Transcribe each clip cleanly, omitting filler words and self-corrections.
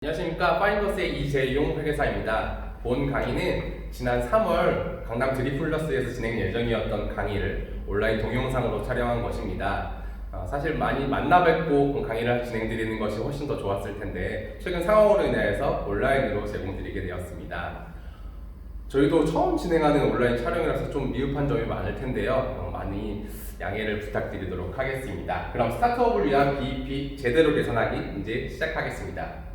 안녕하십니까. 파인더스의 이재용 회계사입니다. 본 강의는 지난 3월 강남 드리플러스에서 진행 예정이었던 강의를 온라인 동영상으로 촬영한 것입니다. 사실 많이 만나 뵙고 강의를 진행드리는 것이 훨씬 더 좋았을 텐데 최근 상황으로 인해서 온라인으로 제공드리게 되었습니다. 저희도 처음 진행하는 온라인 촬영이라서 좀 미흡한 점이 많을 텐데요. 많이 양해를 부탁드리도록 하겠습니다. 그럼 스타트업을 위한 BEP 제대로 개선하기 이제 시작하겠습니다.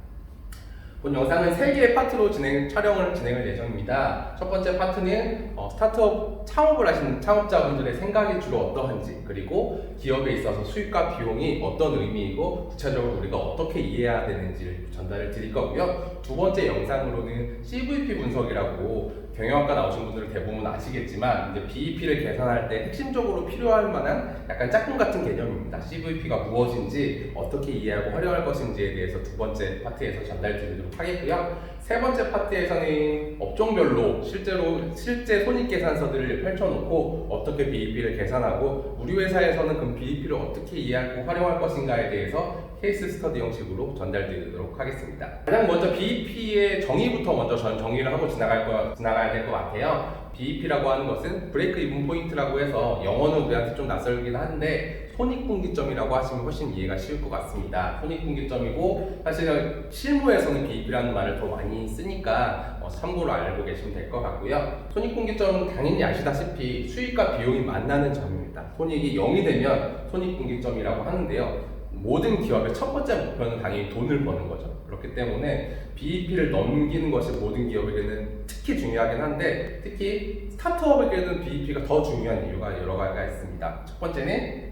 본 영상은 3개의 파트로 촬영을 진행할 예정입니다. 첫 번째 파트는 스타트업 창업을 하시는 창업자분들의 생각이 주로 어떠한지, 그리고 기업에 있어서 수익과 비용이 어떤 의미이고 구체적으로 우리가 어떻게 이해해야 되는지를 전달을 드릴 거고요. 두 번째 영상으로는 CVP 분석이라고 경영학과 나오신 분들은 대부분 아시겠지만 이제 BEP를 계산할 때 핵심적으로 필요할 만한 약간 짝꿍 같은 개념입니다. CVP가 무엇인지 어떻게 이해하고 활용할 것인지에 대해서 두 번째 파트에서 전달드리도록 하겠고요. 세 번째 파트에서는 업종별로 실제 손익계산서들을 펼쳐놓고 어떻게 BEP를 계산하고 우리 회사에서는 그 BEP를 어떻게 이해하고 활용할 것인가에 대해서 케이스 스터디 형식으로 전달드리도록 하겠습니다. 가장 먼저 BEP의 정의부터 먼저 정의를 하고 지나가야 될 것 같아요. BEP라고 하는 것은 브레이크 이븐 포인트라고 해서 영어는 우리한테 좀 낯설긴 한데 손익분기점이라고 하시면 훨씬 이해가 쉬울 것 같습니다. 손익분기점이고 사실은 실무에서는 BEP라는 말을 더 많이 쓰니까 참고로 알고 계시면 될 것 같고요. 손익분기점은 당연히 아시다시피 수익과 비용이 만나는 점입니다. 손익이 0이 되면 손익분기점이라고 하는데요. 모든 기업의 첫 번째 목표는 당연히 돈을 버는 거죠. 그렇기 때문에 BEP를 넘기는 것이 모든 기업에게는 특히 중요하긴 한데 특히 스타트업에게는 BEP가 더 중요한 이유가 여러 가지가 있습니다. 첫 번째는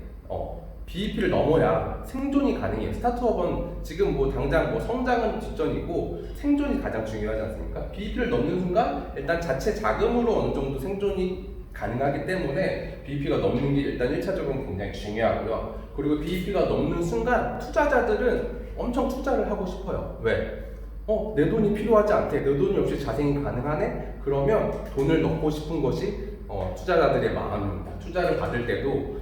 BEP를 넘어야 생존이 가능해요. 스타트업은 지금 당장 성장은 뒷전이고 생존이 가장 중요하지 않습니까? BEP를 넘는 순간 일단 자체 자금으로 어느 정도 생존이 가능하기 때문에 BEP가 넘는 게 일단 1차적으로 굉장히 중요하고요. 그리고 BEP가 넘는 순간 투자자들은 엄청 투자를 하고 싶어요. 왜? 내 돈이 필요하지 않대. 내 돈이 없이 자생이 가능하네? 그러면 돈을 넣고 싶은 것이 투자자들의 마음입니다. 투자를 받을 때도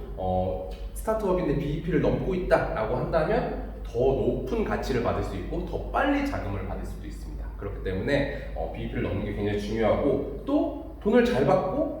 스타트업인데 BEP를 넘고 있다라고 한다면 더 높은 가치를 받을 수 있고 더 빨리 자금을 받을 수도 있습니다. 그렇기 때문에 BEP를 넘는 게 굉장히 중요하고 또 돈을 잘 받고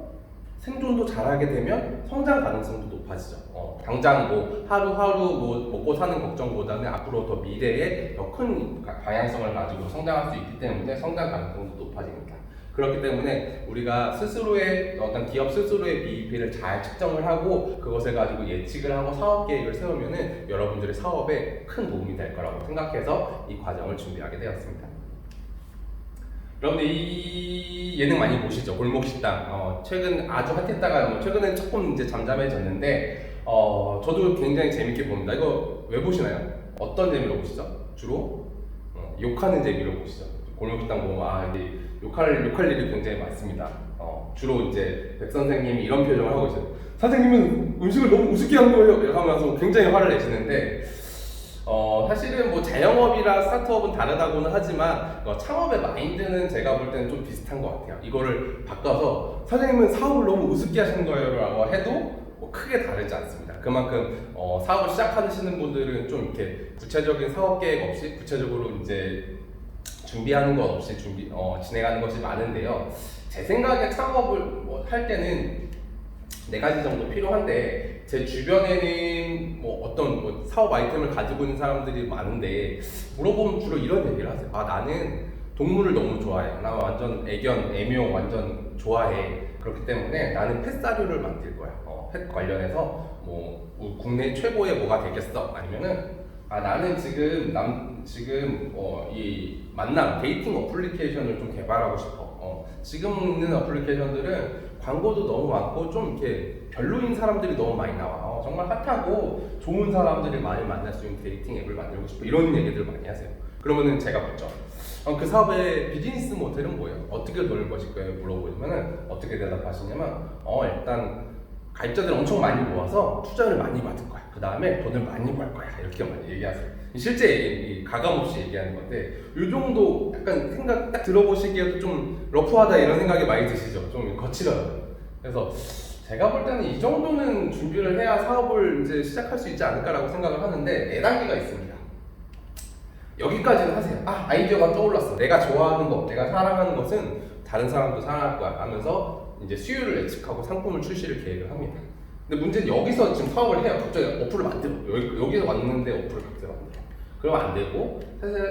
생존도 잘하게 되면 성장 가능성도 높아지죠. 당장 하루하루 먹고 사는 걱정보다는 앞으로 더 미래에 더 큰 방향성을 가지고 성장할 수 있기 때문에 성장 가능성도 높아집니다. 그렇기 때문에 우리가 스스로의 어떤 기업 스스로의 BEP를 잘 측정을 하고 그것을 가지고 예측을 하고 사업 계획을 세우면은 여러분들의 사업에 큰 도움이 될 거라고 생각해서 이 과정을 준비하게 되었습니다. 여러분들 이 예능 많이 보시죠? 골목식당. 최근 아주 핫했다가 최근엔 조금 이제 잠잠해졌는데 저도 굉장히 재밌게 봅니다. 이거 왜 보시나요? 어떤 재미로 보시죠? 주로 욕하는 재미로 보시죠. 골목식당 보면 이제 욕할 일이 굉장히 많습니다. 주로 이제 백 선생님이 이런 표정을 하고 있어요. 선생님은 음식을 너무 우습게 한 거예요 하면서 굉장히 화를 내시는데 사실은 자영업이라 스타트업은 다르다고는 하지만 창업의 마인드는 제가 볼 때는 좀 비슷한 것 같아요. 이거를 바꿔서 선생님은 사업을 너무 우습게 하시는 거예요 라고 해도 크게 다르지 않습니다. 그만큼 사업을 시작하시는 분들은 좀 이렇게 구체적인 사업 계획 없이 구체적으로 이제 준비하는 것 없이 진행하는 것이 많은데요. 제 생각에 창업을 할 때는 4가지 정도 필요한데 제 주변에는 어떤 사업 아이템을 가지고 있는 사람들이 많은데 물어보면 주로 이런 얘기를 하세요. 나는 동물을 너무 좋아해. 나 완전 애묘 완전 좋아해. 그렇기 때문에 나는 펫사료를 만들 거야. 펫 관련해서 국내 최고의 뭐가 되겠어? 아니면은 나는 지금 이 만남 데이팅 어플리케이션을 좀 개발하고 싶어. 지금 있는 어플리케이션들은 광고도 너무 많고 좀 이렇게 별로인 사람들이 너무 많이 나와. 정말 핫하고 좋은 사람들을 많이 만날 수 있는 데이팅 앱을 만들고 싶어. 이런 얘기들 많이 하세요. 그러면은 제가 묻죠. 그 사업의 비즈니스 모델은 뭐예요? 어떻게 돈을 버실 거예요? 물어보면은 어떻게 대답하시냐면 일단 가입자들 엄청 많이 모아서 투자를 많이 받을 거야. 그 다음에 돈을 많이 벌 거야. 이렇게 많이 얘기하세요. 실제 가감없이 얘기하는 건데 이 정도 약간 생각 딱 들어보시기에도 좀 러프하다 이런 생각이 많이 드시죠? 좀 거칠어요. 그래서 제가 볼 때는 이 정도는 준비를 해야 사업을 이제 시작할 수 있지 않을까라고 생각을 하는데 4단계가 있습니다. 여기까지는 하세요. 아, 아이디어가 떠올랐어. 내가 좋아하는 것, 내가 사랑하는 것은 다른 사람도 사랑할 거야 하면서 이제 수요를 예측하고 상품을 출시를 계획을 합니다. 근데 문제는 여기서 지금 사업을 해요. 갑자기 어플을 만들어. 여기서 왔는데 어플을 갑자기 만들어. 그러면 안 되고,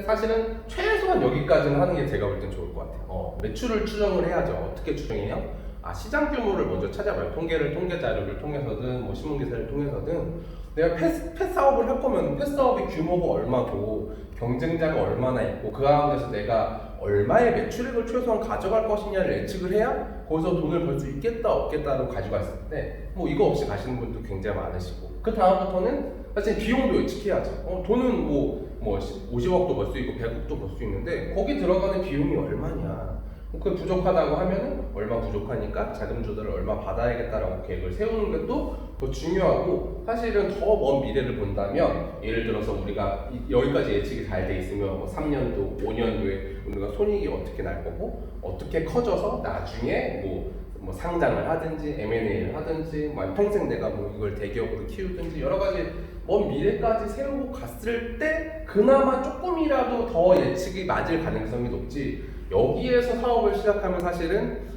사실은 최소한 여기까지는 하는 게 제가 볼 땐 좋을 것 같아요. 매출을 추정을 해야죠. 어떻게 추정해요? 시장 규모를 먼저 찾아봐요. 통계 자료를 통해서든, 뭐 신문기사를 통해서든. 내가 펫 사업을 할 거면 펫 사업의 규모가 얼마고, 경쟁자가 얼마나 있고, 그 가운데서 내가 얼마의 매출액을 최소한 가져갈 것이냐를 예측을 해야 거기서 돈을 벌 수 있겠다 없겠다로 가져갔을 때 뭐 이거 없이 가시는 분도 굉장히 많으시고, 그 다음부터는 사실 비용도 예측해야죠. 돈은 뭐 50억도 벌 수 있고 100억도 벌 수 있는데 거기 들어가는 비용이 얼마냐, 그 부족하다고 하면은 얼마 부족하니까 자금 조달을 얼마 받아야겠다라고 계획을 세우는 것도 더 중요하고, 사실은 더 먼 미래를 본다면 예를 들어서 우리가 여기까지 예측이 잘 돼 있으면 뭐 3년도, 5년도에 우리가 손익이 어떻게 날 거고 어떻게 커져서 나중에 뭐 상장을 하든지 M&A를 하든지 뭐 평생 내가 뭐 이걸 대기업으로 키우든지 여러 가지 먼 미래까지 세우고 갔을 때 그나마 조금이라도 더 예측이 맞을 가능성이 높지, 여기에서 사업을 시작하면 사실은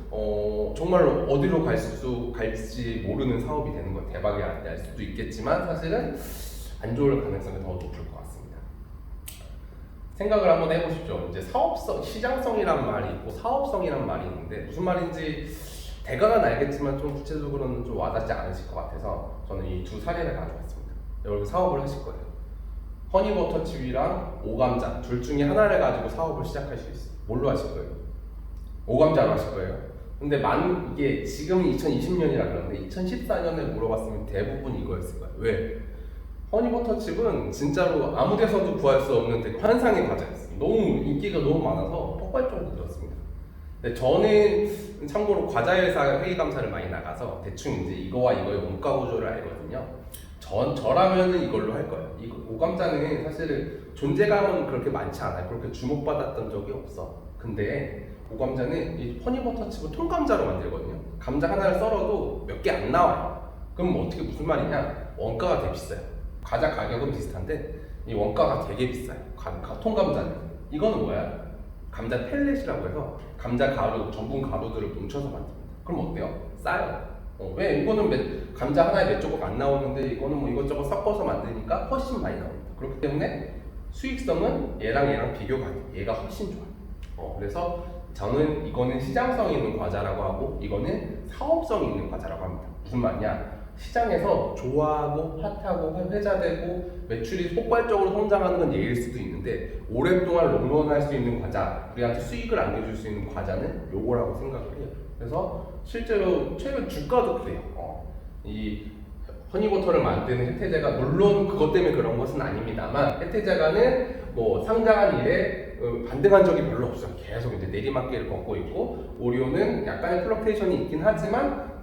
정말로 어디로 갈지 모르는 사업이 되는 거예요. 대박이 안 날 수도 있겠지만 사실은 안 좋을 가능성이 더 높을 것 같습니다. 생각을 한번 해보십시오. 이제 사업성, 시장성이란 말이 있고 사업성이란 말이 있는데 무슨 말인지 대강은 알겠지만 좀 구체적으로는 좀 와닿지 않으실 것 같아서 저는 이 두 사례를 가져왔습니다. 여러분 사업을 하실 거예요. 허니버터칩이랑 오감자 둘 중에 하나를 가지고 사업을 시작할 수 있어요. 뭘로 하실 거예요? 오감자로 하실 거예요. 근데 이게 지금 2020년이라 그러는데 2014년에 물어봤으면 대부분 이거였을 거예요. 왜? 허니버터칩은 진짜로 아무 데서도 구할 수 없는 되게 환상의 과자였어요. 너무 인기가 너무 많아서 폭발적으로 늘었습니다. 근데 저는 참고로 과자회사 회의 감사를 많이 나가서 대충 이제 이거와 이거의 원가 구조를 알거든요. 저라면은 이걸로 할 거예요. 이 오감자는 사실은 존재감은 그렇게 많지 않아요. 그렇게 주목받았던 적이 없어. 근데 오감자는 이 허니버터칩을 통감자로 만들거든요. 감자 하나를 썰어도 몇 개 안 나와요. 그럼 어떻게 무슨 말이냐? 원가가 되게 비싸요. 과자 가격은 비슷한데 이 원가가 되게 비싸요. 통감자는. 이거는 뭐야? 감자 펠렛이라고 해서 감자 가루, 전분 가루들을 뭉쳐서 만듭니다. 그럼 어때요? 싸요. 왜? 이거는 감자 하나에 몇 조각 안 나오는데 이거는 뭐 이것저것 섞어서 만드니까 훨씬 많이 나옵니다. 그렇기 때문에 수익성은 얘랑 비교가 돼요. 얘가 훨씬 좋아요. 그래서 저는 이거는 시장성이 있는 과자라고 하고 이거는 사업성이 있는 과자라고 합니다. 무슨 말이냐? 시장에서 좋아하고 핫하고 회자되고 매출이 폭발적으로 성장하는 건 예일 수도 있는데 오랫동안 롱런할 수 있는 과자, 우리한테 수익을 안겨줄 수 있는 과자는 요거라고 생각을 해요. 그래서 실제로 최근 주가도 그래요. 이 허니버터를 만드는 혜태제가 물론 그것 때문에 그런 것은 아닙니다만 혜태제가는 뭐 상장한 이래 반등한 적이 별로 없어요. 계속 이제 내리막길을 걷고 있고 오리오는 약간의 플럭테이션이 있긴 하지만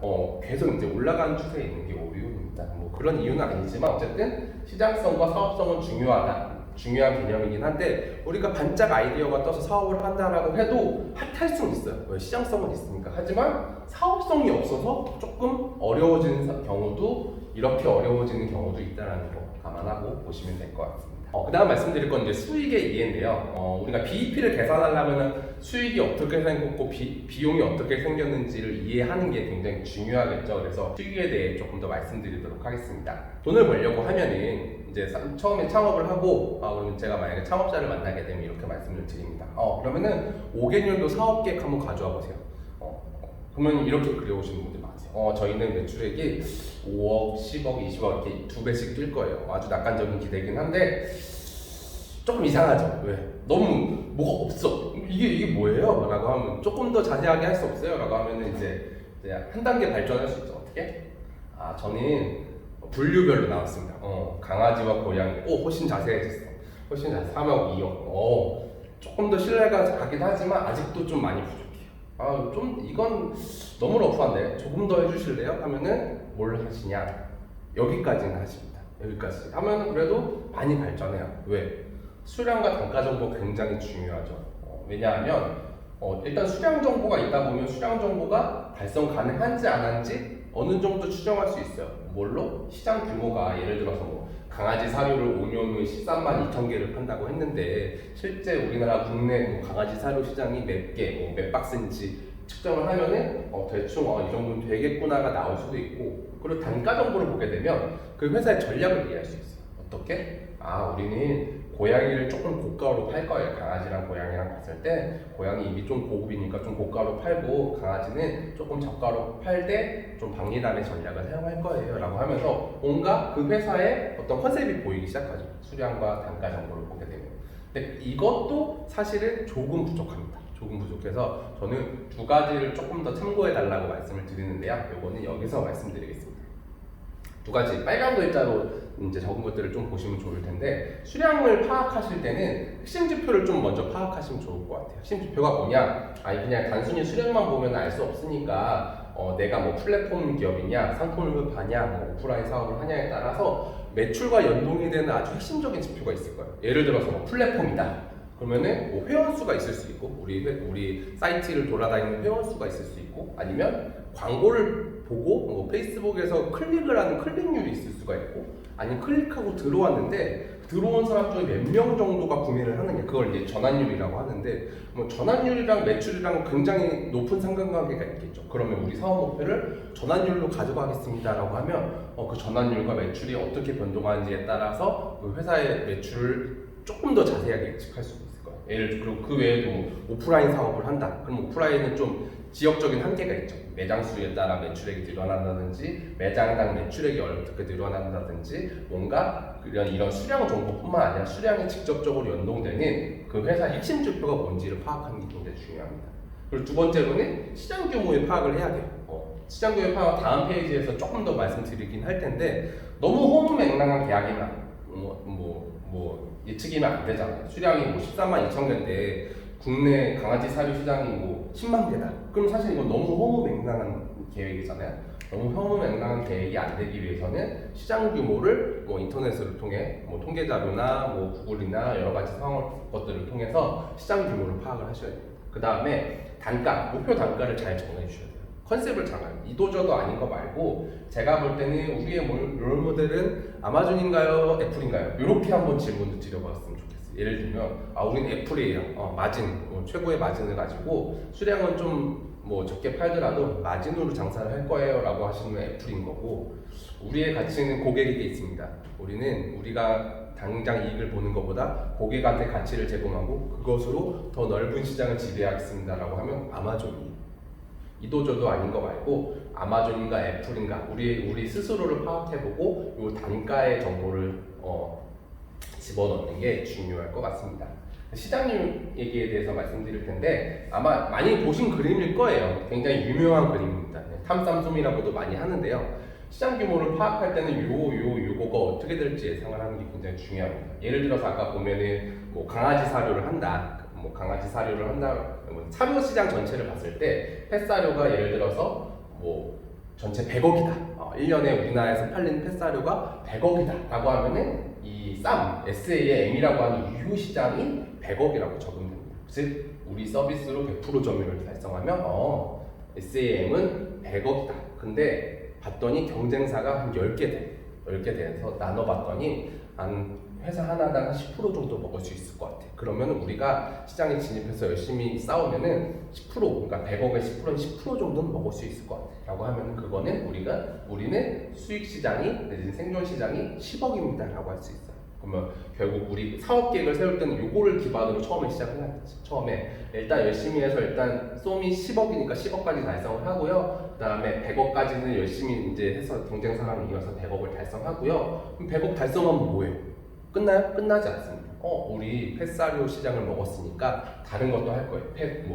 계속 이제 올라가는 추세에 있는 게 오리오입니다. 뭐 그런 이유는 아니지만 어쨌든 시장성과 사업성은 중요한 개념이긴 한데 우리가 반짝 아이디어가 떠서 사업을 한다라고 해도 핫할 수는 있어요. 왜? 시장성은 있으니까. 하지만 사업성이 없어서 조금 어려워지는 경우도 이렇게 어려워지는 경우도 있다는 거 감안하고 보시면 될 것 같습니다. 그 다음 말씀드릴 건 이제 수익의 이해인데요. 우리가 BEP를 계산하려면 수익이 어떻게 생겼고 비용이 어떻게 생겼는지를 이해하는 게 굉장히 중요하겠죠. 그래서 수익에 대해 조금 더 말씀드리도록 하겠습니다. 돈을 벌려고 하면은 이제 처음에 창업을 하고 그러면 제가 만약에 창업자를 만나게 되면 이렇게 말씀을 드립니다. 그러면은 5개년도 사업 계획 한번 가져와 보세요. 그러면 이렇게 그려오시는 분들 많으세요. 저희는 매출액이 5억, 10억, 20억 이렇게 2배씩 뛸 거예요. 아주 낙관적인 기대긴 한데 조금 이상하죠. 왜? 너무 뭐가 없어. 이게 뭐예요? 라고 하면 조금 더 자세하게 할 수 없어요? 라고 하면 이제 한 단계 발전할 수 있죠. 어떻게? 저는 분류별로 나왔습니다. 강아지와 고양이. 훨씬 자세해졌어. 훨씬 3억, 2억. 조금 더 신뢰가 가긴 하지만 아직도 좀 많이 부족해요. 좀 이건 너무 러프한데 조금 더 해주실래요? 하면은 뭘 하시냐? 여기까지는 하십니다. 여기까지 하면은 그래도 많이 발전해요. 왜? 수량과 단가 정보 굉장히 중요하죠. 왜냐하면 일단 수량 정보가 있다 보면 수량 정보가 달성 가능한지 안 한지 어느 정도 추정할 수 있어요. 뭘로? 시장 규모가 예를 들어서 뭐 강아지 사료를 5년 후에 13만 2천 개를 판다고 했는데 실제 우리나라 국내 뭐 강아지 사료 시장이 몇 개, 몇 박스인지 측정을 하면은 대충 이 정도는 되겠구나가 나올 수도 있고, 그리고 단가 정보를 보게 되면 그 회사의 전략을 이해할 수 있어요. 어떻게? 우리는 고양이를 조금 고가로 팔 거예요. 강아지랑 고양이랑 봤을 때 고양이 이미 좀 고급이니까 좀 고가로 팔고 강아지는 조금 저가로 팔 때 좀 박리담의 전략을 사용할 거예요 라고 하면서 뭔가 그 회사의 어떤 컨셉이 보이기 시작하죠. 수량과 단가 정보를 보게 되면. 근데 이것도 사실은 조금 부족합니다. 조금 부족해서 저는 두 가지를 조금 더 참고해 달라고 말씀을 드리는데요. 요거는 여기서 말씀드리겠습니다. 두 가지 빨간 글자로 이제 적은 것들을 좀 보시면 좋을 텐데, 수량을 파악하실 때는 핵심 지표를 좀 먼저 파악하시면 좋을 것 같아요. 핵심 지표가 뭐냐? 그냥 단순히 수량만 보면 알 수 없으니까 내가 뭐 플랫폼 기업이냐, 상품을 파냐, 뭐 오프라인 사업을 하냐에 따라서 매출과 연동이 되는 아주 핵심적인 지표가 있을 거예요. 예를 들어서 뭐 플랫폼이다. 그러면은 뭐 회원 수가 있을 수 있고, 우리 사이트를 돌아다니는 회원 수가 있을 수 있고, 아니면 광고를 보고 뭐 페이스북에서 클릭을 하는 클릭률이 있을 수가 있고, 아니면 클릭하고 들어왔는데 들어온 사람 중에 몇 명 정도가 구매를 하느냐, 그걸 이제 전환율이라고 하는데, 뭐 전환율이랑 매출이랑 굉장히 높은 상관관계가 있겠죠. 그러면 우리 사업 목표를 전환율로 가져가겠습니다라고 하면 그 전환율과 매출이 어떻게 변동하는지에 따라서 그 회사의 매출을 조금 더 자세하게 예측할 수 있을 거예요. 그리고 그 외에도 뭐 오프라인 사업을 한다. 그럼 오프라인은 좀 지역적인 한계가 있죠. 매장 수에 따라 매출액이 늘어난다든지, 매장당 매출액이 어떻게 늘어난다든지, 뭔가 이런 수량 정보뿐만 아니라 수량이 직접적으로 연동되는 그 회사의 핵심 지표가 뭔지를 파악하는 게 굉장히 중요합니다. 그리고 두 번째로는 시장 규모의 파악을 해야 돼요. 시장 규모의 파악 다음 페이지에서 조금 더 말씀드리긴 할 텐데, 너무 허무맹랑한 계약이나 예측이면 안 되잖아요. 수량이 뭐 13만 2천 개인데 국내 강아지 사료 시장이 뭐 10만 개다. 그럼 사실 이건 너무 허무맹랑한 계획이잖아요. 너무 허무맹랑한 계획이 안 되기 위해서는 시장 규모를 뭐 인터넷을 통해 뭐 통계 자료나 뭐 구글이나 여러 가지 것들을 통해서 시장 규모를 파악을 하셔야 됩니다. 그 다음에 단가, 목표 단가를 잘 정해 주셔야 돼요. 컨셉을 장아요. 이도저도 아닌 거 말고, 제가 볼 때는 우리의 롤모델은 아마존인가요? 애플인가요? 이렇게 한번 질문을 드려봤으면 좋겠어요. 예를 들면 우리는 애플이에요. 마진, 최고의 마진을 가지고 수량은 좀 뭐 적게 팔더라도 마진으로 장사를 할 거예요 라고 하시면 애플인 거고, 우리의 가치는 고객에게 있습니다. 우리가 당장 이익을 보는 것보다 고객한테 가치를 제공하고 그것으로 더 넓은 시장을 지배하겠습니다 라고 하면 아마존이에요. 이도저도 아닌 거 말고 아마존인가 애플인가 우리 스스로를 파악해보고 이 단가의 정보를 집어넣는 게 중요할 것 같습니다. 시장률 얘기에 대해서 말씀드릴 텐데, 아마 많이 보신 그림일 거예요. 굉장히 유명한 그림입니다. 탐삼솜이라고도 많이 하는데요. 시장 규모를 파악할 때는 요거가 어떻게 될지 예상을 하는 게 굉장히 중요합니다. 예를 들어서 아까 보면은 뭐 강아지 사료를 한다. 사료 시장 전체를 봤을 때 펫사료가 예를 들어서 뭐 전체 100억이다. 1년에 우리나라에서 팔리는 펫사료가 100억이다 라고 하면은 이 SAM이라고 하는 유효 시장이 100억이라고 적용됩니다. 즉 우리 서비스로 100% 점유율을 달성하면 SAM은 100억이다. 근데 봤더니 경쟁사가 한 10개 돼서 나눠봤더니 한 회사 하나당 한 10% 정도 먹을 수 있을 것 같아. 그러면 우리가 시장에 진입해서 열심히 싸우면은 10%, 그러니까 100억의 10%는 10% 정도는 먹을 수 있을 것 같아. 라고 하면은 그거는 우리는 수익 시장이, 내지는 생존 시장이 10억입니다. 라고 할 수 있어요. 그러면 결국 우리 사업 계획을 세울 때는 요거를 기반으로 처음에 시작을 해야겠지. 처음에 일단 열심히 해서 일단 솜이 10억이니까 10억까지 달성을 하고요. 그 다음에 100억까지는 열심히 이제 해서 경쟁사랑 이겨서 100억을 달성하고요. 그럼 100억 달성하면 뭐예요? 끝나요? 끝나지 않습니다. 우리 펫사료 시장을 먹었으니까 다른 것도 할 거예요.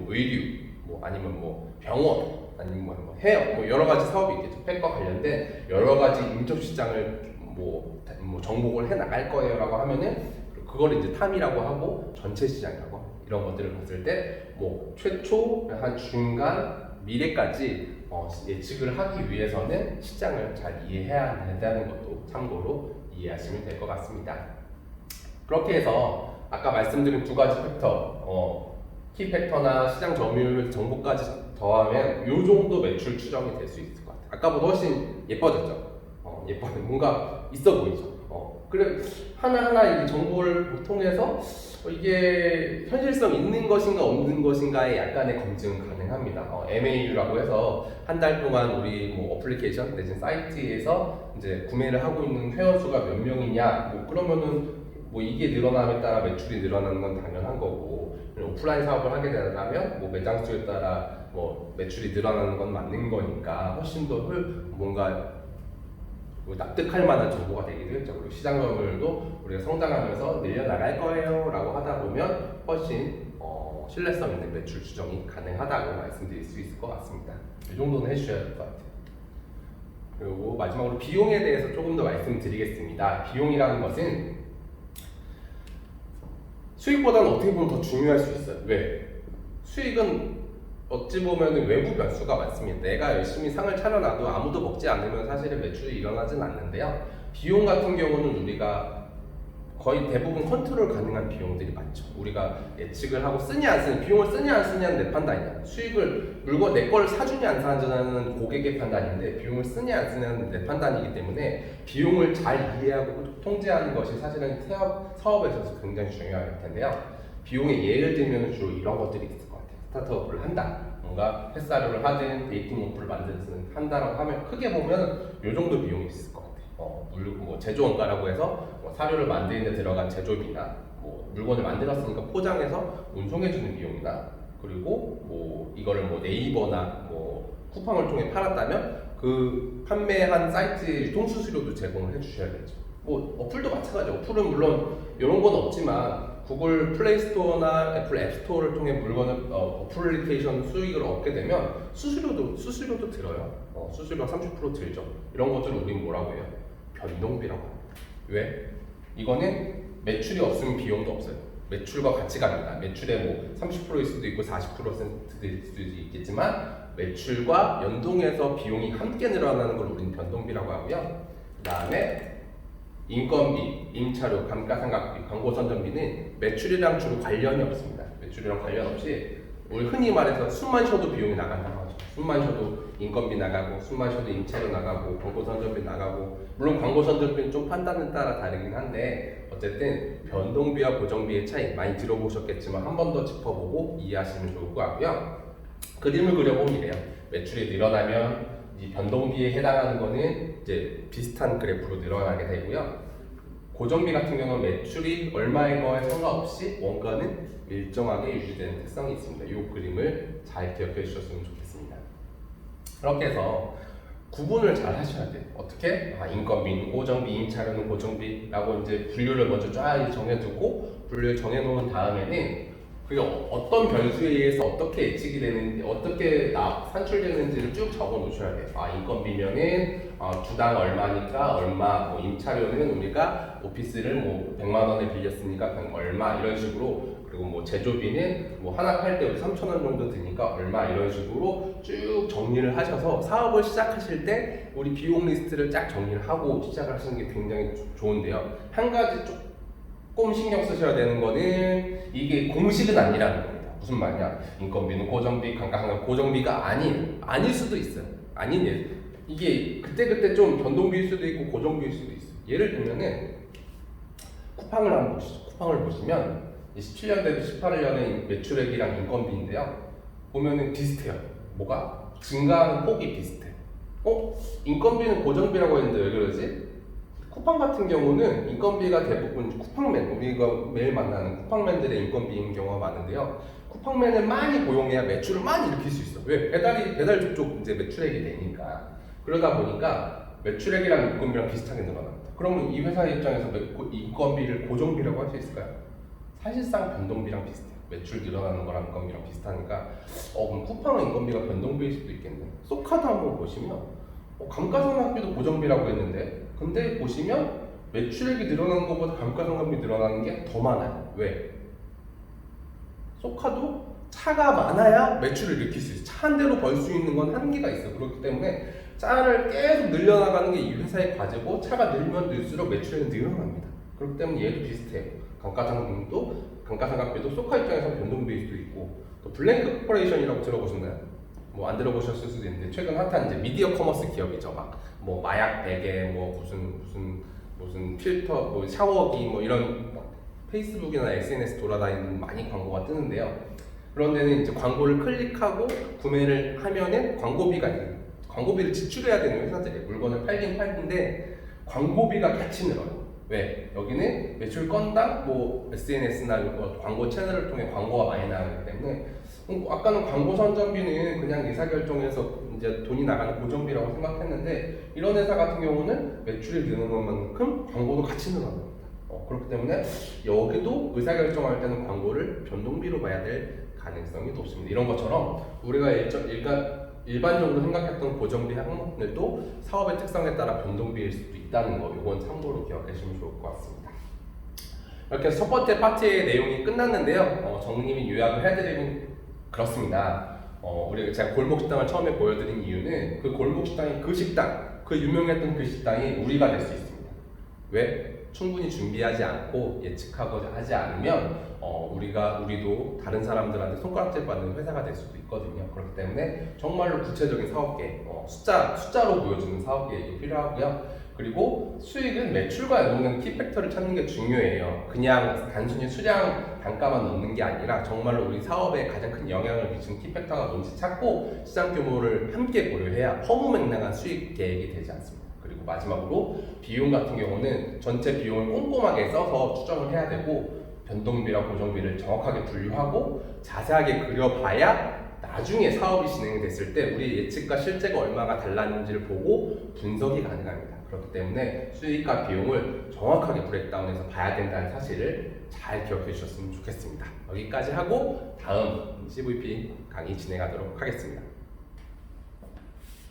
의류, 아니면 병원, 아니면 헤어, 여러 가지 사업이 있겠죠. 펫과 관련된 여러 가지 인접 시장을 정복을 해 나갈 거예요라고 하면은 그걸 이제 탐이라고 하고 전체 시장이라고 합니다. 이런 것들을 봤을 때 최초, 한 중간, 미래까지 예측을 하기 위해서는 시장을 잘 이해해야 된다는 것도 참고로 이해하시면 될 것 같습니다. 그렇게 해서 아까 말씀드린 두 가지 팩터, 키 팩터나 시장 점유율 정보까지 더하면 이 정도 매출 추정이 될 수 있을 것 같아요. 아까보다 훨씬 예뻐졌죠. 뭔가 있어 보이죠. 그래 하나하나 이 정보를 통해서 이게 현실성 있는 것인가 없는 것인가에 약간의 검증 가능합니다. MAU라고 해서 한 달 동안 우리 뭐 어플리케이션 내지는 사이트에서 이제 구매를 하고 있는 회원수가 몇 명이냐, 뭐 그러면은 뭐 이게 늘어남에 따라 매출이 늘어나는 건 당연한 거고, 오프라인 사업을 하게 되면 뭐 매장 수에 따라 뭐 매출이 늘어나는 건 맞는 거니까 훨씬 더 뭔가 납득할 만한 정보가 되기도 했죠. 그리고 시장 점유율도 우리가 성장하면서 늘려나갈 거예요 라고 하다 보면 훨씬 신뢰성 있는 매출 추정이 가능하다고 말씀드릴 수 있을 것 같습니다. 이 정도는 해주셔야 될 것 같아요. 그리고 마지막으로 비용에 대해서 조금 더 말씀드리겠습니다. 비용이라는 것은 수익보다는 어떻게 보면 더 중요할 수 있어요. 왜? 수익은 어찌 보면 외부 변수가 많습니다. 내가 열심히 상을 차려놔도 아무도 먹지 않으면 사실은 매출이 일어나진 않는데요. 비용 같은 경우는 우리가 거의 대부분 컨트롤 가능한 비용들이 많죠. 우리가 예측을 하고 쓰냐 안 쓰냐, 비용을 쓰냐 안 쓰냐는 내 판단이야. 수익을 물건 내 걸 사주냐 안 사주냐는 고객의 판단인데 비용을 쓰냐 안 쓰냐는 내 판단이기 때문에 비용을 잘 이해하고 통제하는 것이 사실은 사업에 있어서 굉장히 중요할 텐데요. 비용의 예를 들면 주로 이런 것들이 있을 것 같아요. 스타트업을 한다, 뭔가 햇사료를 하든 데이팅 어플을 만드는 한다라고 하면 크게 보면 이 정도 비용이 있을 것 같아요. 뭐 제조 원가라고 해서 뭐 사료를 만드는 데 들어간 제조비나 뭐 물건을 만들었으니까 포장해서 운송해주는 비용이나, 그리고 뭐 이거를 뭐 네이버나 뭐 쿠팡을 통해 팔았다면 그 판매한 사이트의 유통 수수료도 제공을 해주셔야겠죠. 뭐 어플도 마찬가지죠. 어플은 물론 이런 건 없지만 구글 플레이 스토어나 애플 앱 스토어를 통해 물건을 어플리케이션 수익을 얻게 되면 수수료도 들어요. 수수료가 30% 들죠. 이런 것들을 우리는 뭐라고 해요? 변동비라고 합니다. 왜? 이거는 매출이 없으면 비용도 없어요. 매출과 같이 갑니다. 매출의 뭐 30%일 수도 있고 40%일 수도 있겠지만 매출과 연동해서 비용이 함께 늘어나는 걸 우리는 변동비라고 하고요. 그 다음에 인건비, 임차료, 감가상각비, 광고선전비는 매출이랑 주로 관련이 없습니다. 매출이랑 관련 없이 우리 흔히 말해서 숨만 쉬어도 비용이 나간다고 하죠. 숨만 쉬어도 인건비 나가고, 숨만 쉬어도 임차료 나가고, 광고선전비 나가고, 물론 광고선전비는 좀 판단에 따라 다르긴 한데 어쨌든 변동비와 고정비의 차이 많이 들어보셨겠지만 한 번 더 짚어보고 이해하시면 좋을 것 같고요. 그림을 그려보면 이래요. 매출이 늘어나면 이 변동비에 해당하는 거는 이제 비슷한 그래프로 늘어나게 되고요. 고정비 같은 경우는 매출이 얼마인 거에 상관없이 원가는 일정하게 유지되는 특성이 있습니다. 이 그림을 잘 기억해 주셨으면 좋겠습니다. 그렇게 해서 구분을 잘 하셔야 돼요. 어떻게? 인건비는 고정비, 임차료는 고정비라고 이제 분류를 먼저 쫙 정해두고 분류를 정해놓은 다음에는 그게 어떤 변수에 의해서 어떻게 예측이 되는지, 어떻게 산출되는지를 쭉 적어 놓으셔야 돼요. 인건비면은 주당 얼마니까 얼마, 뭐 임차료는 우리가 오피스를 뭐 100만 원에 빌렸으니까 얼마 이런 식으로, 그리고 뭐 제조비는 뭐 하나 팔 때 3,000원 정도 드니까 얼마 이런 식으로 쭉 정리를 하셔서 사업을 시작하실 때 우리 비용 리스트를 쫙 정리를 하고 시작을 하시는 게 굉장히 좋은데요. 한 가지 조금 신경 쓰셔야 되는 거는 이게 공식은 아니라는 겁니다. 무슨 말이냐? 인건비는 고정비, 감가상각 고정비가 아닐 수도 있어요. 이게 그때 좀 변동비일 수도 있고 고정비일 수도 있어요. 예를 들면은 쿠팡을 한번 보시죠. 쿠팡을 보시면 17년 대비 18년의 매출액이랑 인건비인데요. 보면은 비슷해요. 뭐가? 증가하는 폭이 비슷해. 인건비는 고정비라고 했는데 왜 그러지? 쿠팡 같은 경우는 인건비가 대부분 쿠팡맨, 우리가 매일 만나는 쿠팡맨들의 인건비인 경우가 많은데요. 쿠팡맨을 많이 고용해야 매출을 많이 일으킬 수 있어. 왜? 배달 족족 이제 매출액이 되니까. 그러다 보니까 매출액이랑 인건비랑 비슷하게 늘어납니다. 그러면 이 회사 입장에서 인건비를 고정비라고 할 수 있을까요? 사실상 변동비랑 비슷해요. 매출 늘어나는 거랑 인건비랑 비슷하니까 그럼 쿠팡은 인건비가 변동비일 수도 있겠네. 쏘카도 한번 보시면 감가상각비도 고정비라고 했는데 근데 보시면 매출액이 늘어나는 것보다 감가상각비 늘어나는 게 더 많아요. 왜? 쏘카도 차가 많아야 매출을 일으킬 수 있어요. 차 한 대로 벌 수 있는 건 한계가 있어요. 그렇기 때문에 차를 계속 늘려나가는 게 이 회사의 과제고 차가 늘면 늘수록 매출액이 늘어납니다. 그렇기 때문에 얘도 비슷해요. 감가상각비도 쏘카 입장에서 변동비일 수도 있고, 또 블랭크 코퍼레이션이라고 들어보셨나요? 뭐 안 들어보셨을 수도 있는데 최근 핫한 이제 미디어 커머스 기업이죠. 막 뭐 마약 베개, 뭐 무슨 무슨 필터, 뭐 샤워기 뭐 이런 페이스북이나 SNS 돌아다니는 많이 광고가 뜨는데요. 그런 데는 이제 광고를 클릭하고 구매를 하면은 광고비를 지출해야 되는 회사들이에요. 물건을 팔긴 팔는데 광고비가 같이 늘어요. 왜? 여기는 매출 건당 뭐 SNS나 광고 채널을 통해 광고가 많이 나가기 때문에 아까는 광고 선전비는 그냥 의사결정에서 이제 돈이 나가는 고정비라고 생각했는데 이런 회사 같은 경우는 매출이 느는 것만큼 광고도 같이 늘어납니다. 그렇기 때문에 여기도 의사결정할 때는 광고를 변동비로 봐야 될 가능성이 높습니다. 이런 것처럼 우리가 일반적으로 생각했던 고정비 항목들도 사업의 특성에 따라 변동비일 수도 있다는 거, 이건 참고로 기억하시면 좋을 것 같습니다. 이렇게 해서 첫 번째 파트의 내용이 끝났는데요. 정리 및 요약을 해드리면 그렇습니다. 제가 골목식당을 처음에 보여드린 이유는 그 골목식당이 그 유명했던 그 식당이 우리가 될 수 있습니다. 왜? 충분히 준비하지 않고 예측하고 하지 않으면 우리도 다른 사람들한테 손가락질 받는 회사가 될 수도 있거든요. 그렇기 때문에 정말로 구체적인 사업 계획, 숫자로 보여주는 사업 계획이 필요하고요. 그리고 수익은 매출과 연동되는 키팩터를 찾는 게 중요해요. 그냥 단순히 수량 단가만 넣는 게 아니라 정말로 우리 사업에 가장 큰 영향을 미치는 키팩터가 뭔지 찾고 시장 규모를 함께 고려해야 허무맹랑한 수익 계획이 되지 않습니다. 그리고 마지막으로 비용 같은 경우는 전체 비용을 꼼꼼하게 써서 추정을 해야 되고 변동비랑 고정비를 정확하게 분류하고 자세하게 그려봐야 나중에 사업이 진행됐을 때 우리 예측과 실제가 얼마가 달랐는지를 보고 분석이 가능합니다. 그렇기 때문에 수익과 비용을 정확하게 브레이크다운해서 봐야 된다는 사실을 잘 기억해 주셨으면 좋겠습니다. 여기까지 하고 다음 CVP 강의 진행하도록 하겠습니다.